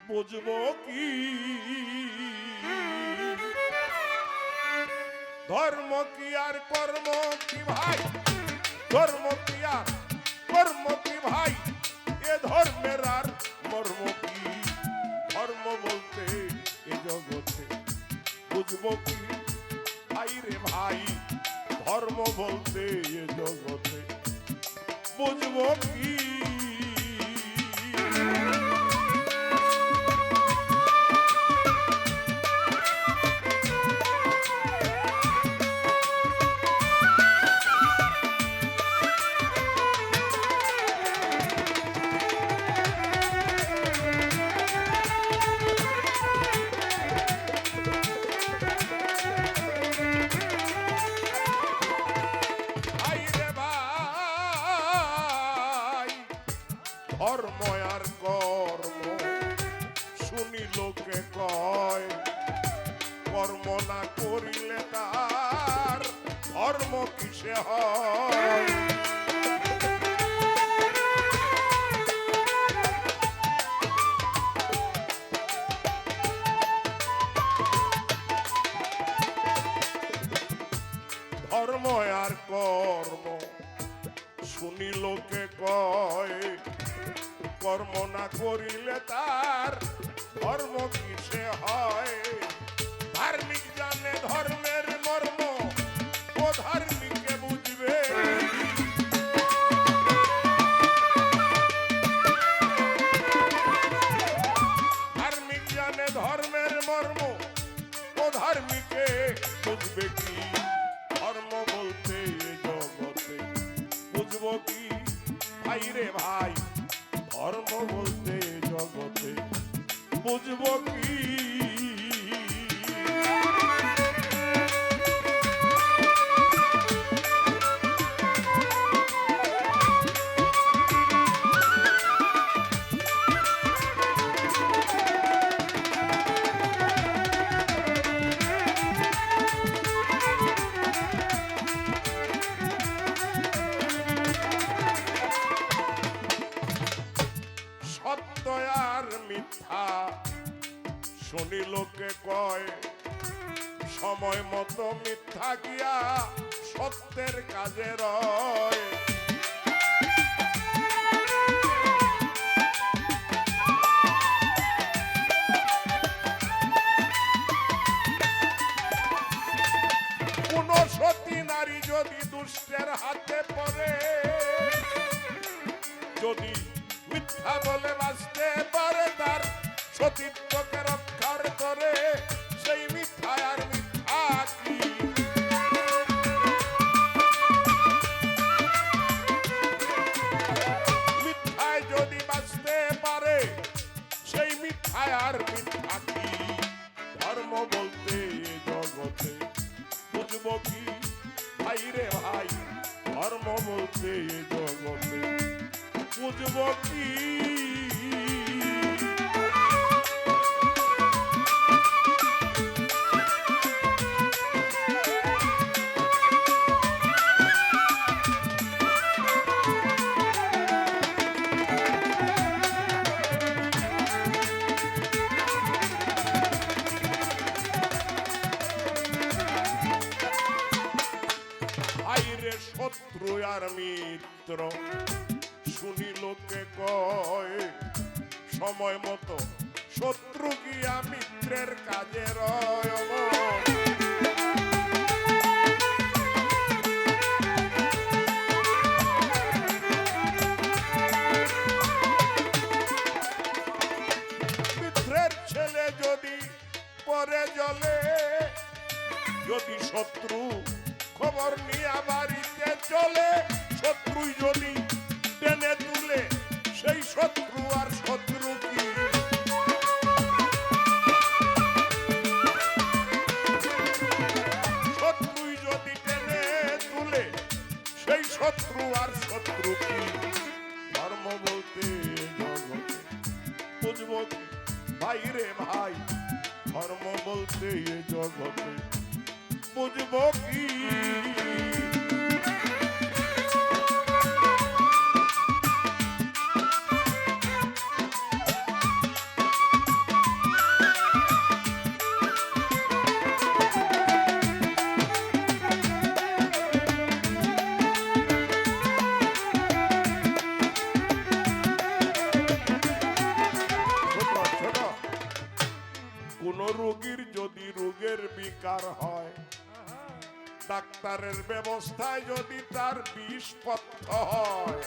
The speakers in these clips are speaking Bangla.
বুঝবো কি ধর্ম কি আর কর্ম কি ভাই, ধর্ম কি আর কর্ম কি ভাই, এ ধর্মের আর মর্ম কি? ধর্ম বলতে এ জগতে বুঝবো কি ভাই রে ভাই, ধর্ম বলতে এ জগতে বুঝবো কি? ধর্ম আর কর্ম শুনি লোকে কয়, কর্ম না করিলে তার ধর্ম কিসে হয়? ধর্ম আর কর্ম শুনি লোকে কয়, কর্ম না করিলে তার ধর্ম কিসে হয়? ধার্মিক জানে ধর্মের মর্ম, ও ধার্মিকে বুঝবে। ধার্মিক জানে ধর্মের মর্ম, ও ধার্মিকে বুঝবে কি? ধর্ম বলতে জগতে বুঝবো কি ভাই রে ভাই, ধর্ম বলতে জগতে বুঝবো কি? সত্য আর মিথ্যা শুনি লোকে কয়, সময় মতো মিথ্যা গিয়া সত্যের কাজে রয়। কোন সতী নারী যদি দুষ্টের হাতে পড়ে, যদি মিথ্যা বলে বাঁচতে পারে, তার সতীত্বকে রক্ষার করে, সেই মিথ্যা আর মিথ্যা কি? মিথ্যায় যদি বাঁচতে পারে, সেই মিথ্যায় আর মিথ্যা কি? ধর্ম বলতে জগতে বুঝবো কি ভাই রে ভাই, ধর্ম বলতে জগতে বুঝবো কি? ভাইরে শত্রু আর মিত্র শুনি লোকে কয়, সময় মতো শত্রু গিয়া মিত্রের কাজে রয়। মিত্রের ছেলে যদি পরে জলে, যদি শত্রু খবর নিয়ে বাড়িতে চলে, শত্রুই যদি টেনে তুলে, সেই শত্রু আর শত্রু কি? শত্রুই যদি টেনে তুলে, সেই শত্রু আর শত্রু কি? ধর্ম বলতে জগতে বুঝবো কি ভাই রে ভাই, ধর্ম বলতে জগতে বুঝবো কি? কোন রোগীর যদি রোগের বিকার হয়, ডাক্তারের ব্যবস্থায় যদি তার বিষপথ্য হয়,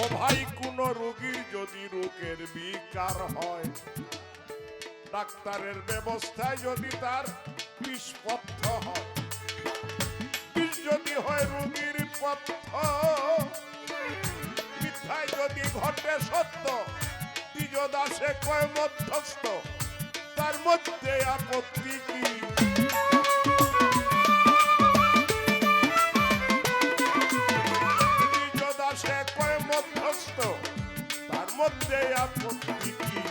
ও ভাই কোন রোগীর যদি রোগের বিকার হয়, ডাক্তারের ব্যবস্থায় যদি তার বিষপথ্য হয়, বিষ যদি হয় রোগীর পথ্য, মিথ্যায় যদি ঘটে সত্য, দ্বিজদাসে কয় মধ্যস্থ, তার মধ্যে আপত্তি কি? দ্বিজদাসে কয় মধ্যস্থ, তার মধ্যে আপত্তি কি?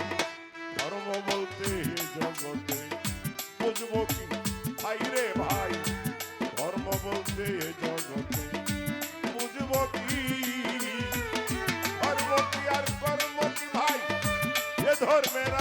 ধর্ম বলতে জগতে বুঝবো কি ভাই রে ভাই, ধর্ম বলতে জগতে বুঝবো কি? ধর্ম কি আর কর্ম কি ভাই, এ ধর্মের